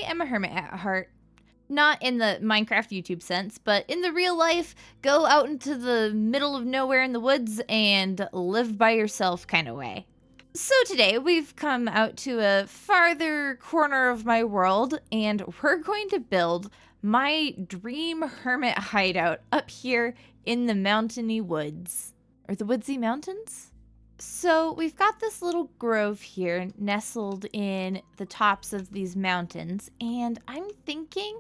am a hermit at heart. Not in the Minecraft YouTube sense, but in the real life, go out into the middle of nowhere in the woods and live by yourself kind of way. So today we've come out to a farther corner of my world and we're going to build my dream hermit hideout up here in the mountainy woods. Or the woodsy mountains? So we've got this little grove here nestled in the tops of these mountains, and I'm thinking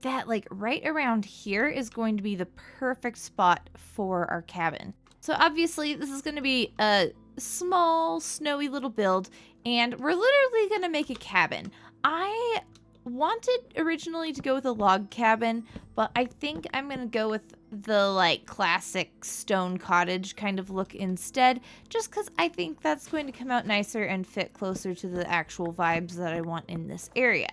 that like right around here is going to be the perfect spot for our cabin. So obviously this is going to be a small snowy little build, and we're literally going to make a cabin. I wanted originally to go with a log cabin, but I think I'm going to go with the like classic stone cottage kind of look instead, just because I think that's going to come out nicer and fit closer to the actual vibes that I want in this area.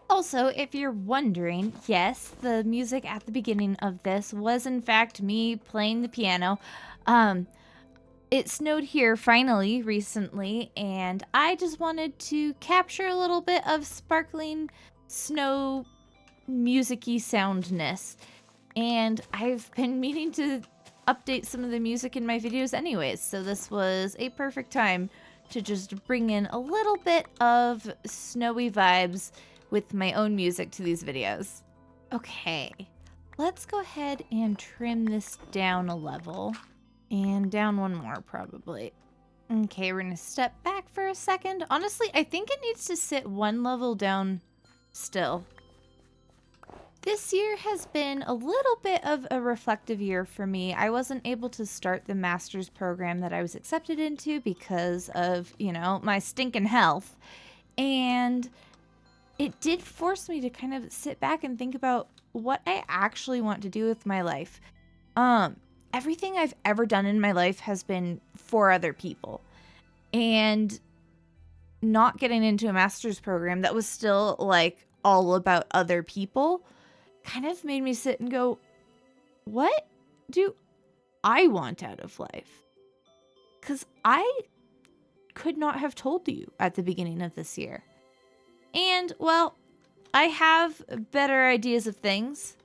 Also, if you're wondering, yes, the music at the beginning of this was in fact me playing the piano. It snowed here finally recently, and I just wanted to capture a little bit of sparkling snow music-y soundness. And I've been meaning to update some of the music in my videos anyways, so this was a perfect time to just bring in a little bit of snowy vibes with my own music to these videos. Okay, let's go ahead and trim this down a level. And down one more, probably. Okay, we're gonna step back for a second. Honestly, I think it needs to sit one level down still. This year has been a little bit of a reflective year for me. I wasn't able to start the master's program that I was accepted into because of, you know, my stinking health. And it did force me to kind of sit back and think about what I actually want to do with my life. Everything I've ever done in my life has been for other people. And not getting into a master's program that was still like all about other people kind of made me sit and go, what do I want out of life? Because I could not have told you at the beginning of this year. And, well, I have better ideas of things.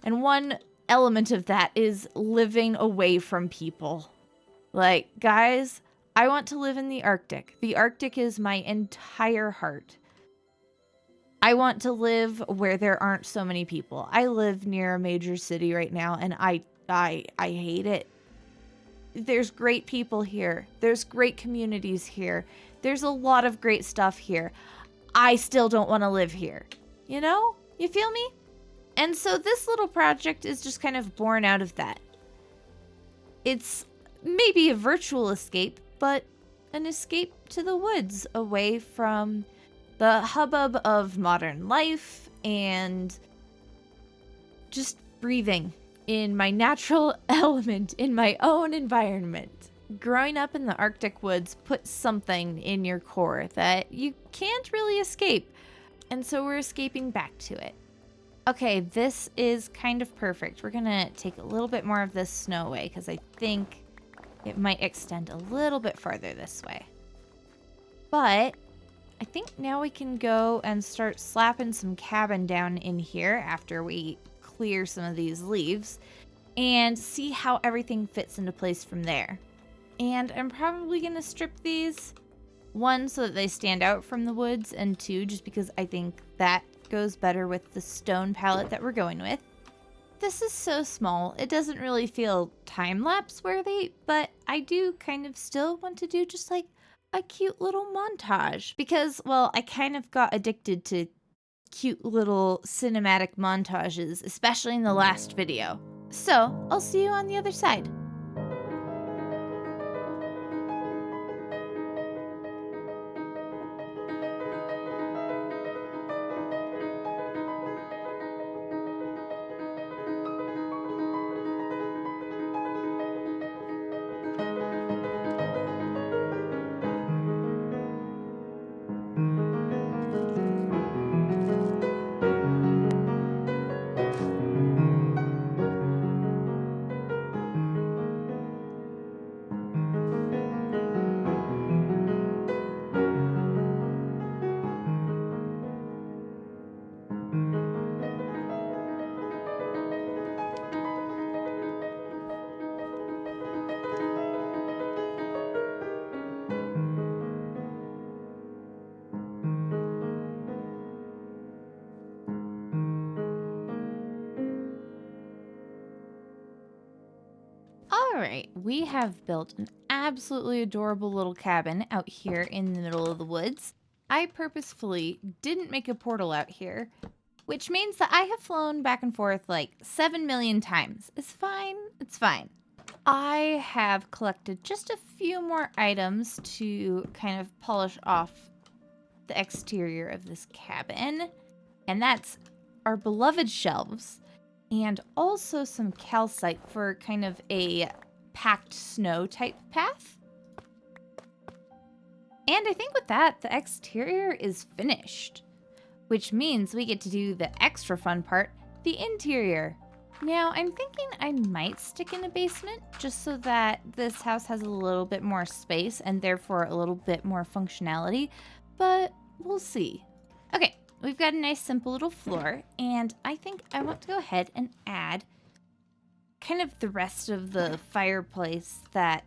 And one element of that is living away from people. Like, guys, I want to live in the Arctic. The Arctic is my entire heart. I want to live where there aren't so many people. I live near a major city right now, and I hate it. There's great people here. There's great communities here. There's a lot of great stuff here. I still don't want to live here. You know? You feel me? And so this little project is just kind of born out of that. It's maybe a virtual escape, but an escape to the woods, away from the hubbub of modern life and just breathing in my natural element, in my own environment. Growing up in the Arctic woods puts something in your core that you can't really escape, and so we're escaping back to it. Okay, this is kind of perfect. We're gonna take a little bit more of this snow away because I think it might extend a little bit farther this way. But I think now we can go and start slapping some cabin down in here after we clear some of these leaves and see how everything fits into place from there. And I'm probably gonna strip these, one, so that they stand out from the woods, and two, just because I think that goes better with the stone palette that we're going with. This is so small, it doesn't really feel time-lapse worthy, but I do kind of still want to do just like a cute little montage because, well, I kind of got addicted to cute little cinematic montages, especially in the last video. So I'll see you on the other side. right, we have built an absolutely adorable little cabin out here in the middle of the woods. I purposefully didn't make a portal out here, which means that I have flown back and forth like 7 million times. It's fine, it's fine. I have collected just a few more items to kind of polish off the exterior of this cabin, and that's our beloved shelves. And also some calcite for kind of a packed snow type path. And I think with that, the exterior is finished, which means we get to do the extra fun part, the interior. Now, I'm thinking I might stick in a basement just so that this house has a little bit more space and therefore a little bit more functionality, but we'll see. Okay. We've got a nice simple little floor, and I think I want to go ahead and add kind of the rest of the fireplace that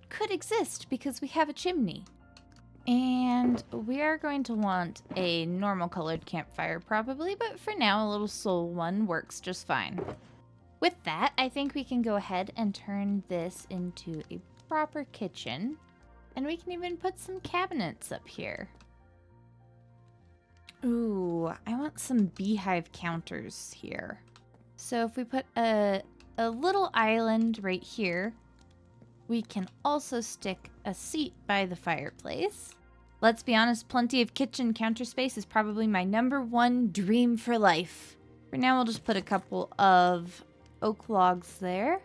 could exist because we have a chimney. And we are going to want a normal colored campfire probably, but for now a little soul one works just fine. With that, I think we can go ahead and turn this into a proper kitchen, and we can even put some cabinets up here. Ooh, I want some beehive counters here. So if we put a little island right here, we can also stick a seat by the fireplace. Let's be honest, plenty of kitchen counter space is probably my #1 dream for life. For now, we'll just put a couple of oak logs there.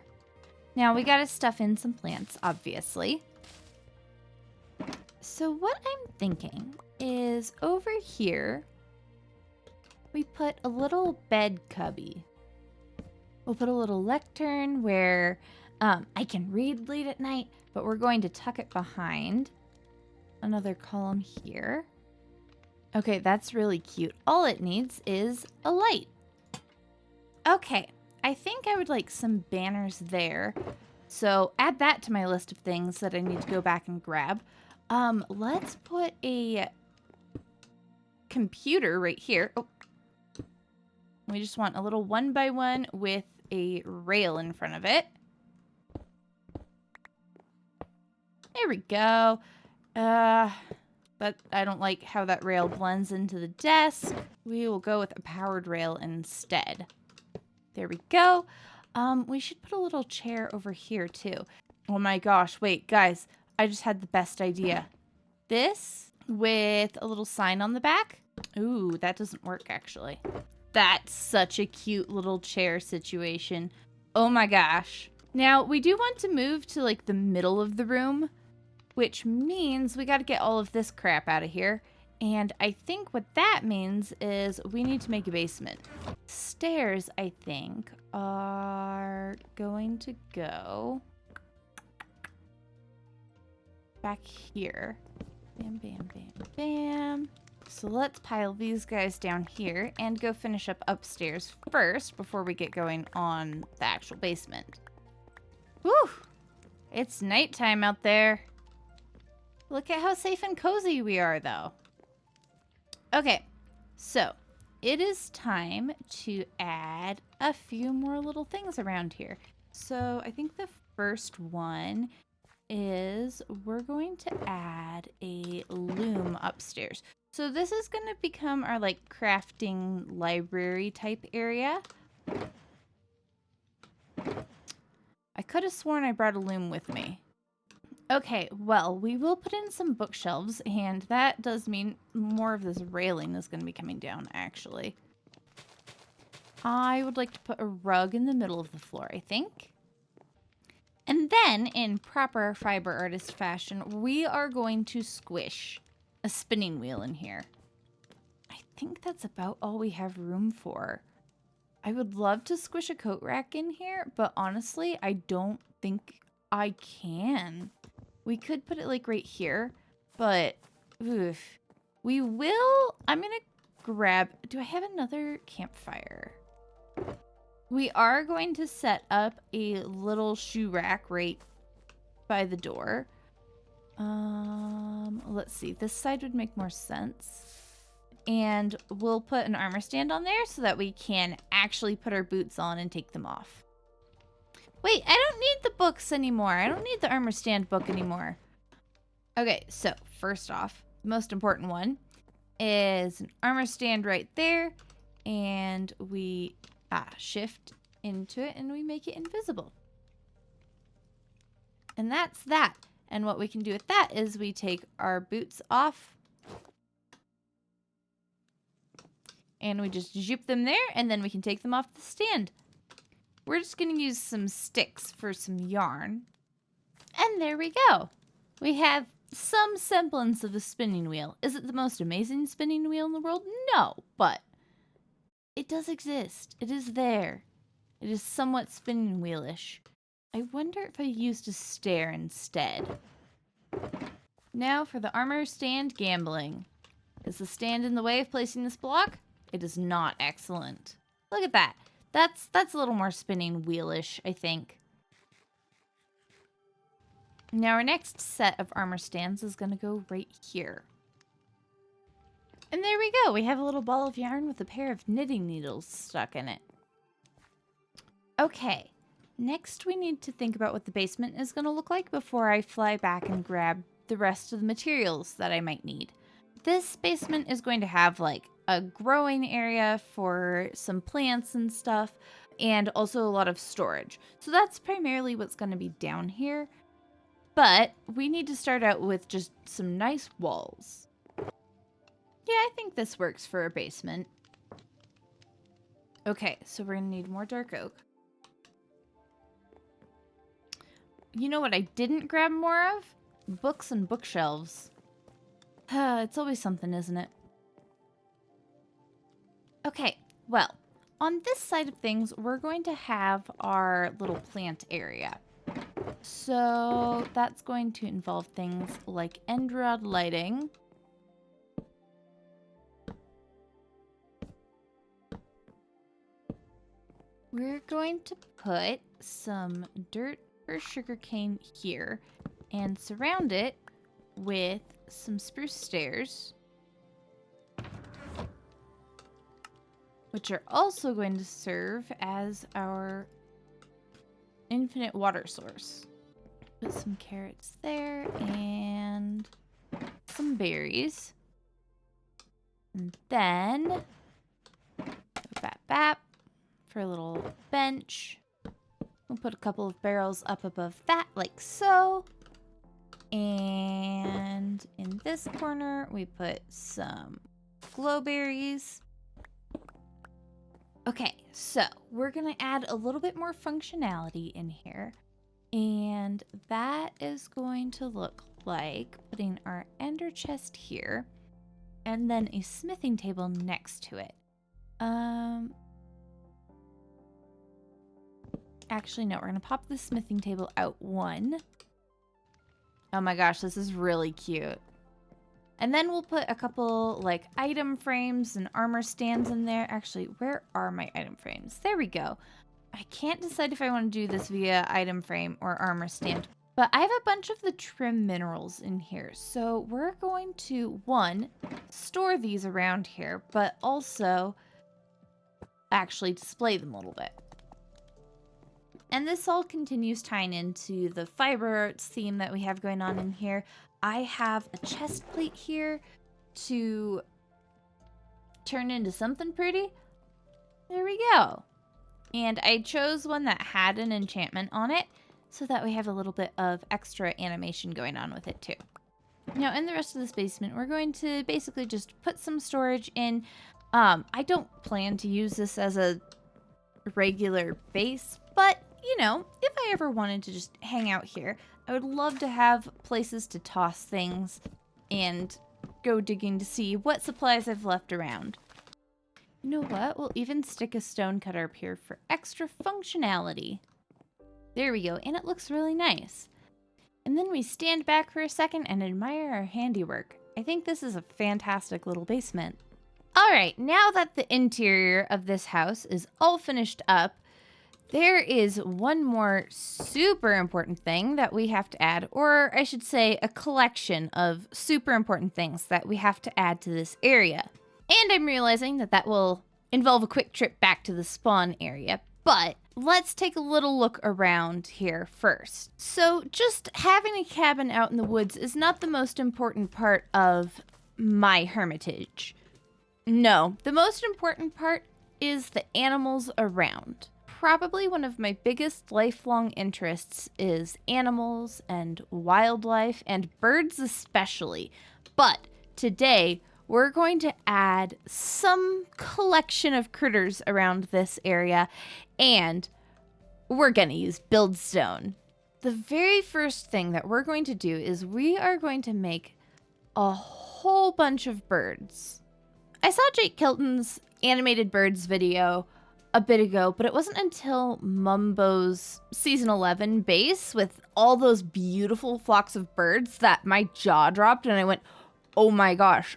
Now we gotta stuff in some plants, obviously. So what I'm thinking is over here, we put a little bed cubby. We'll put a little lectern where I can read late at night, but we're going to tuck it behind another column here. Okay, that's really cute. All it needs is a light. Okay, I think I would like some banners there. So add that to my list of things that I need to go back and grab. Let's put a computer right here. Oh, we just want a little 1x1 with a rail in front of it. There we go. But I don't like how that rail blends into the desk. We will go with a powered rail instead. There we go. We should put a little chair over here too. Oh my gosh, wait, guys. I just had the best idea. This with a little sign on the back. Ooh, that doesn't work actually. That's such a cute little chair situation. Oh my gosh. Now, we do want to move to like the middle of the room, which means we got to get all of this crap out of here. And I think what that means is we need to make a basement. Stairs, I think, are going to go back here. Bam, bam, bam, bam. So let's pile these guys down here and go finish up upstairs first before we get going on the actual basement. Whew! It's nighttime out there. Look at how safe and cozy we are, though. Okay, so it is time to add a few more little things around here. So I think the first one is we're going to add a loom upstairs. So this is going to become our like crafting library type area. I could have sworn I brought a loom with me. Okay, well, we will put in some bookshelves, and that does mean more of this railing is going to be coming down, actually. I would like to put a rug in the middle of the floor, I think. And then, in proper fiber artist fashion, we are going to squish a spinning wheel in here. I think that's about all we have room for. I would love to squish a coat rack in here, but honestly, I don't think I can. We could put it like right here, but oof. We will, I'm gonna grab, do I have another campfire? We are going to set up a little shoe rack right by the door. Let's see, this side would make more sense. And we'll put an armor stand on there so that we can actually put our boots on and take them off. Wait, I don't need the books anymore. I don't need the armor stand book anymore. Okay, so first off, the most important one is an armor stand right there. And we shift into it and we make it invisible. And that's that. And what we can do with that is we take our boots off and we just zoop them there, and then we can take them off the stand. We're just going to use some sticks for some yarn. And there we go. We have some semblance of a spinning wheel. Is it the most amazing spinning wheel in the world? No, but it does exist. It is there. It is somewhat spinning wheelish. I wonder if I used a stair instead. Now for the armor stand gambling. Is the stand in the way of placing this block? It is not. Excellent. Look at that. That's a little more spinning wheelish, I think. Now our next set of armor stands is going to go right here. And there we go. We have a little ball of yarn with a pair of knitting needles stuck in it. Okay. Next, we need to think about what the basement is going to look like before I fly back and grab the rest of the materials that I might need. This basement is going to have like a growing area for some plants and stuff, and also a lot of storage. So that's primarily what's going to be down here. But we need to start out with just some nice walls. Yeah, I think this works for a basement. Okay, so we're going to need more dark oak. You know what I didn't grab more of? Books and bookshelves. It's always something, isn't it? Okay, well, on this side of things, we're going to have our little plant area. So that's going to involve things like end rod lighting. We're going to put some dirt or sugarcane here and surround it with some spruce stairs, which are also going to serve as our infinite water source. Put some carrots there and some berries. And then bap for a little bench. We'll put a couple of barrels up above that, like so. And in this corner, we put some glowberries. Okay, so we're going to add a little bit more functionality in here. And that is going to look like putting our ender chest here and then a smithing table next to it. Actually, no, we're going to pop the smithing table out one. Oh my gosh, this is really cute. And then we'll put a couple like item frames and armor stands in there. Actually, where are my item frames? There we go. I can't decide if I want to do this via item frame or armor stand, but I have a bunch of the trim minerals in here. So we're going to, one, store these around here, but also actually display them a little bit. And this all continues tying into the fiber arts theme that we have going on in here. I have a chest plate here to turn into something pretty. There we go. And I chose one that had an enchantment on it so that we have a little bit of extra animation going on with it too. Now in the rest of this basement, we're going to basically just put some storage in. I don't plan to use this as a regular base, but you know, if I ever wanted to just hang out here, I would love to have places to toss things and go digging to see what supplies I've left around. You know what? We'll even stick a stone cutter up here for extra functionality. There we go, and it looks really nice. And then we stand back for a second and admire our handiwork. I think this is a fantastic little basement. All right, now that the interior of this house is all finished up, there is one more super important thing that we have to add, or I should say a collection of super important things that we have to add to this area. And I'm realizing that that will involve a quick trip back to the spawn area, but let's take a little look around here first. So just having a cabin out in the woods is not the most important part of my hermitage. No, the most important part is the animals around. Probably one of my biggest lifelong interests is animals and wildlife and birds especially. But today we're going to add some collection of critters around this area, and we're going to use buildstone. The very first thing that we're going to do is we are going to make a whole bunch of birds. I saw Jake Kilton's animated birds video a bit ago, but it wasn't until Mumbo's season 11 base with all those beautiful flocks of birds that my jaw dropped and I went, oh my gosh,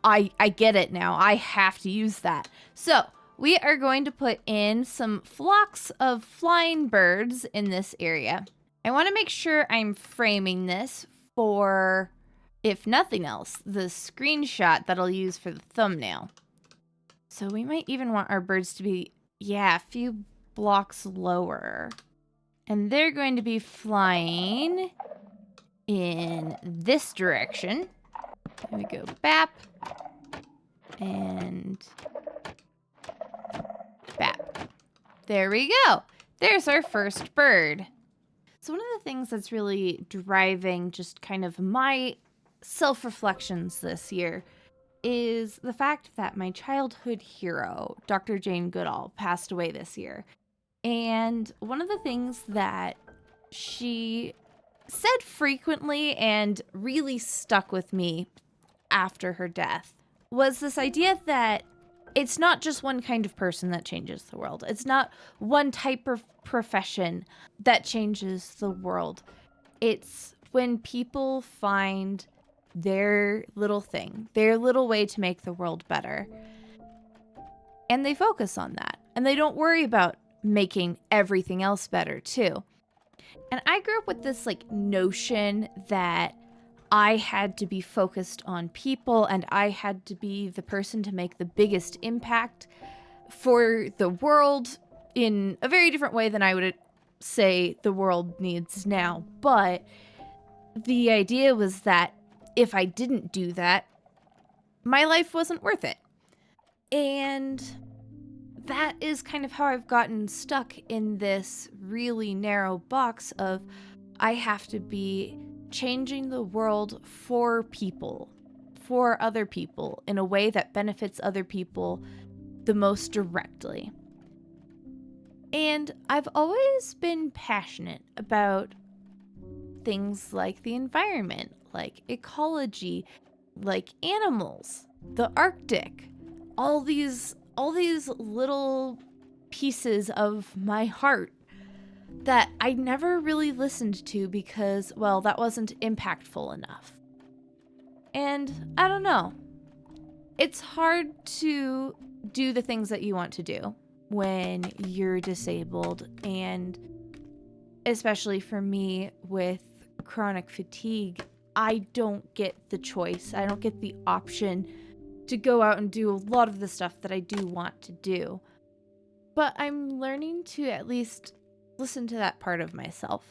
I get it now. I have to use that. So we are going to put in some flocks of flying birds in this area. I want to make sure I'm framing this for, if nothing else, the screenshot that I'll use for the thumbnail. So we might even want our birds to be, a few blocks lower. And they're going to be flying in this direction. There we go, bap. And bap. There we go. There's our first bird. So one of the things that's really driving just kind of my self-reflections this year is the fact that my childhood hero, Dr. Jane Goodall, passed away this year. And one of the things that she said frequently and really stuck with me after her death was this idea that it's not just one kind of person that changes the world. It's not one type of profession that changes the world. It's when people find their little thing, their little way to make the world better. And they focus on that. And they don't worry about making everything else better too. And I grew up with this notion that I had to be focused on people and I had to be the person to make the biggest impact for the world in a very different way than I would say the world needs now. But the idea was that if I didn't do that, my life wasn't worth it. And that is kind of how I've gotten stuck in this really narrow box of I have to be changing the world for people, for other people, in a way that benefits other people the most directly. And I've always been passionate about things like the environment, like ecology, like animals, the Arctic, all these little pieces of my heart that I never really listened to because, well, that wasn't impactful enough. And I don't know. It's hard to do the things that you want to do when you're disabled, and especially for me with chronic fatigue, I don't get the choice. I don't get the option to go out and do a lot of the stuff that I do want to do. But I'm learning to at least listen to that part of myself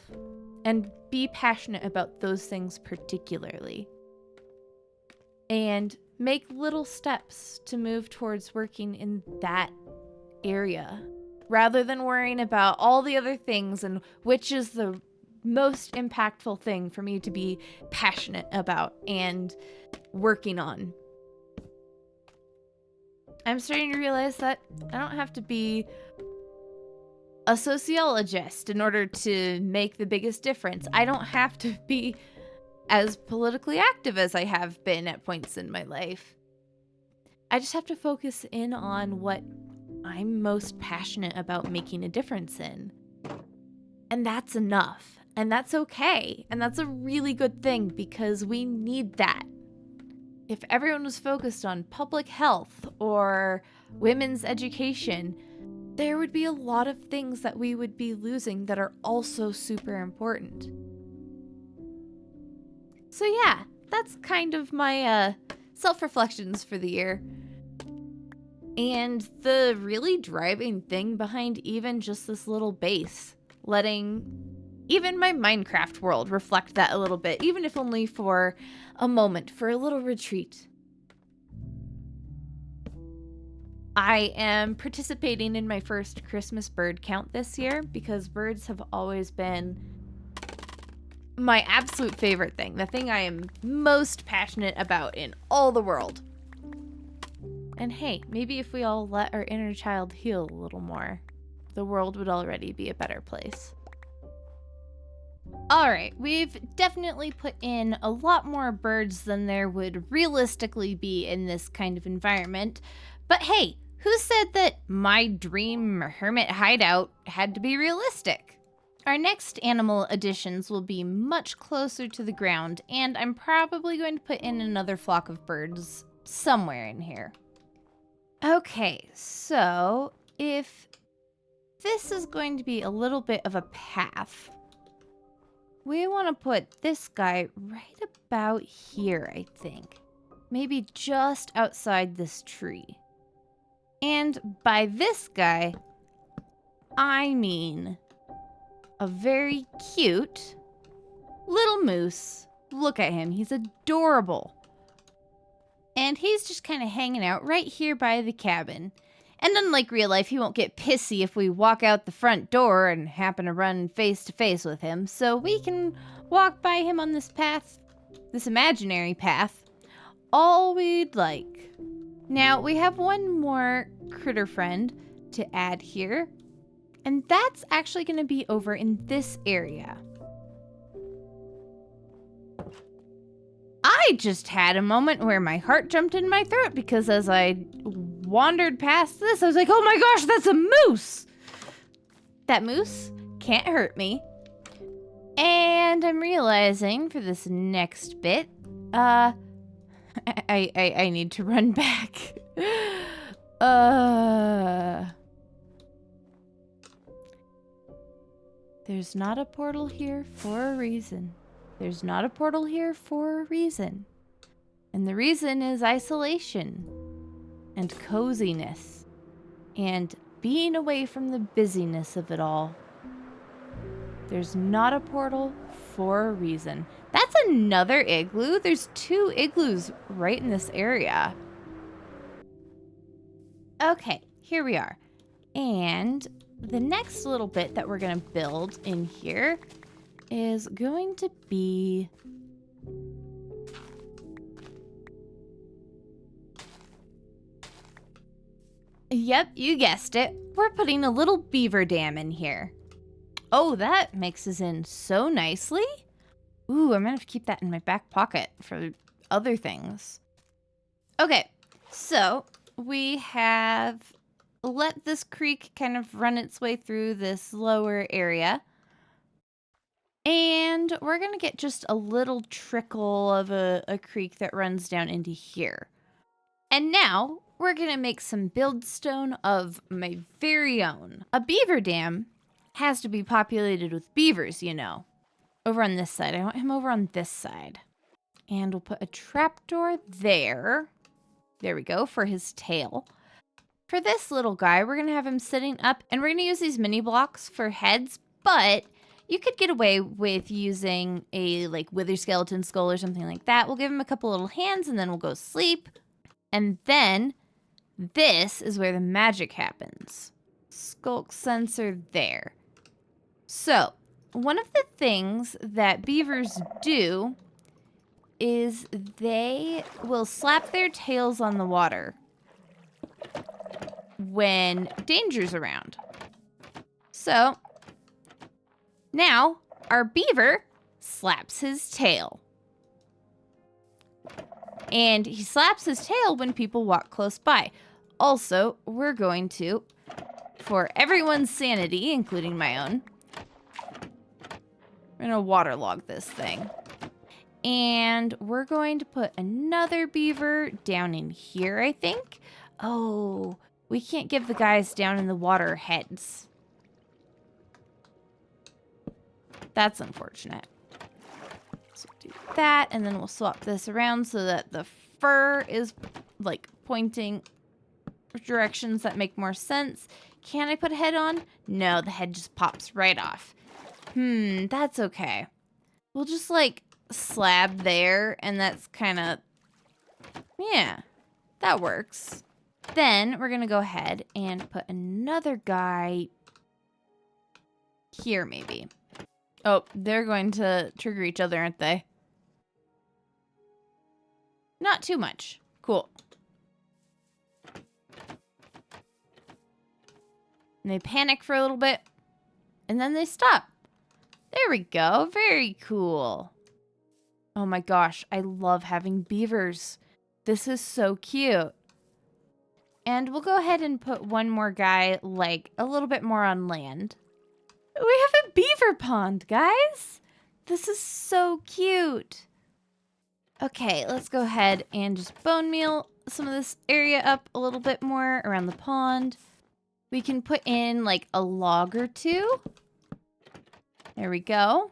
and be passionate about those things particularly. And make little steps to move towards working in that area rather than worrying about all the other things and which is the most impactful thing for me to be passionate about and working on. I'm starting to realize that I don't have to be a sociologist in order to make the biggest difference. I don't have to be as politically active as I have been at points in my life. I just have to focus in on what I'm most passionate about making a difference in. And that's enough. And that's okay. And that's a really good thing because we need that. If everyone was focused on public health or women's education, there would be a lot of things that we would be losing that are also super important. So yeah, that's kind of my self-reflections for the year. And the really driving thing behind even just this little base, letting even my Minecraft world reflect that a little bit, even if only for a moment, for a little retreat. I am participating in my first Christmas bird count this year because birds have always been my absolute favorite thing, the thing I am most passionate about in all the world. And hey, maybe if we all let our inner child heal a little more, the world would already be a better place. Alright, we've definitely put in a lot more birds than there would realistically be in this kind of environment. But hey, who said that my dream hermit hideout had to be realistic? Our next animal additions will be much closer to the ground, and I'm probably going to put in another flock of birds somewhere in here. Okay, so if this is going to be a little bit of a path, we want to put this guy right about here, I think. Maybe just outside this tree. And by this guy, I mean a very cute little moose. Look at him, he's adorable. And he's just kind of hanging out right here by the cabin. And unlike real life, he won't get pissy if we walk out the front door and happen to run face to face with him. So we can walk by him on this path, this imaginary path, all we'd like. Now, we have one more critter friend to add here. And that's actually going to be over in this area. I just had a moment where my heart jumped in my throat because as I wandered past this, I was like, oh my gosh, that's a moose! That moose can't hurt me. And I'm realizing for this next bit, I need to run back. There's not a portal here for a reason. There's not a portal here for a reason. And the reason is isolation and coziness and being away from the busyness of it all. There's not a portal for a reason. That's another igloo. There's 2 igloos right in this area. Okay, here we are. And the next little bit that we're going to build in here is going to be yep, you guessed it. We're putting a little beaver dam in here. Oh, that mixes in so nicely. Ooh, I'm gonna have to keep that in my back pocket for other things. Okay, so we have let this creek kind of run its way through this lower area. And we're going to get just a little trickle of a creek that runs down into here. And now we're going to make some buildstone of my very own. A beaver dam has to be populated with beavers, you know. Over on this side. I want him over on this side. And we'll put a trapdoor there. There we go, for his tail. For this little guy, we're going to have him sitting up. And we're going to use these mini blocks for heads, but you could get away with using a like wither skeleton skull or something like that. We'll give him a couple little hands and then we'll go sleep. And then this is where the magic happens. Skulk sensor there. So one of the things that beavers do is they will slap their tails on the water when danger's around. So now, our beaver slaps his tail. And he slaps his tail when people walk close by. Also, we're going to, for everyone's sanity, including my own, we're going to waterlog this thing. And we're going to put another beaver down in here, I think. Oh, we can't give the guys down in the water heads. That's unfortunate. So do that, and then we'll swap this around so that the fur is, like, pointing directions that make more sense. Can I put a head on? No, the head just pops right off. That's okay. We'll just like slab there, and that's kind of, yeah, that works. Then we're gonna go ahead and put another guy here maybe. Oh, they're going to trigger each other, aren't they? Not too much. Cool. And they panic for a little bit, and then they stop. There we go. Very cool. Oh my gosh, I love having beavers. This is so cute. And we'll go ahead and put one more guy, like, a little bit more on land. We have a beaver pond, guys. This is so cute. Okay, let's go ahead and just bone meal some of this area up a little bit more around the pond. We can put in, like, a log or two. There we go.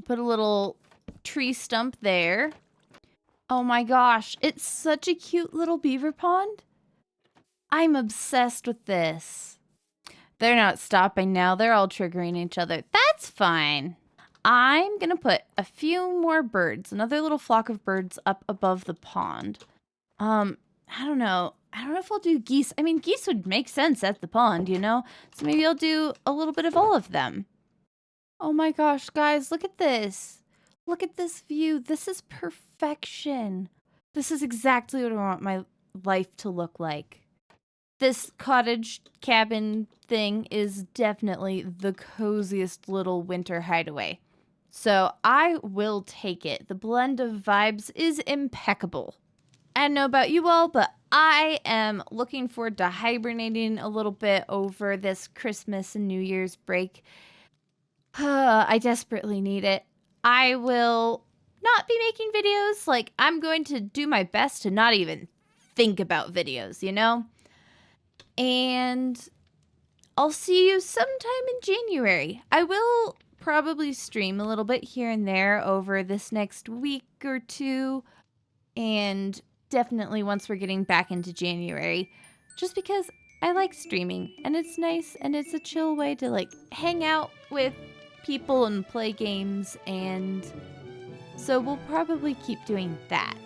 Put a little tree stump there. Oh my gosh, it's such a cute little beaver pond. I'm obsessed with this. They're not stopping now. They're all triggering each other. That's fine. I'm gonna put a few more birds, another little flock of birds up above the pond. I don't know. I don't know if we'll do geese. I mean, geese would make sense at the pond, you know? So maybe I'll do a little bit of all of them. Oh my gosh, guys, look at this. Look at this view. This is perfection. This is exactly what I want my life to look like. This cottage cabin thing is definitely the coziest little winter hideaway. So I will take it. The blend of vibes is impeccable. I don't know about you all, but I am looking forward to hibernating a little bit over this Christmas and New Year's break. I desperately need it. I will not be making videos. Like, I'm going to do my best to not even think about videos, you know? And I'll see you sometime in January. I will probably stream a little bit here and there over this next week or two. And definitely once we're getting back into January. Just because I like streaming. And it's nice and it's a chill way to, like, hang out with people and play games. And so we'll probably keep doing that.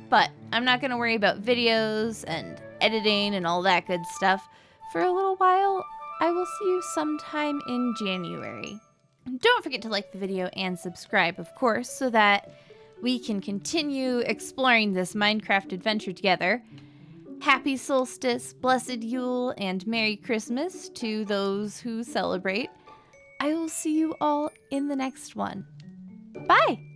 But I'm not going to worry about videos and editing and all that good stuff for a little while. I will see you sometime in January. Don't forget to like the video and subscribe, of course, so that we can continue exploring this Minecraft adventure together. Happy solstice, blessed Yule, and Merry Christmas to those who celebrate. I will see you all in the next one. Bye!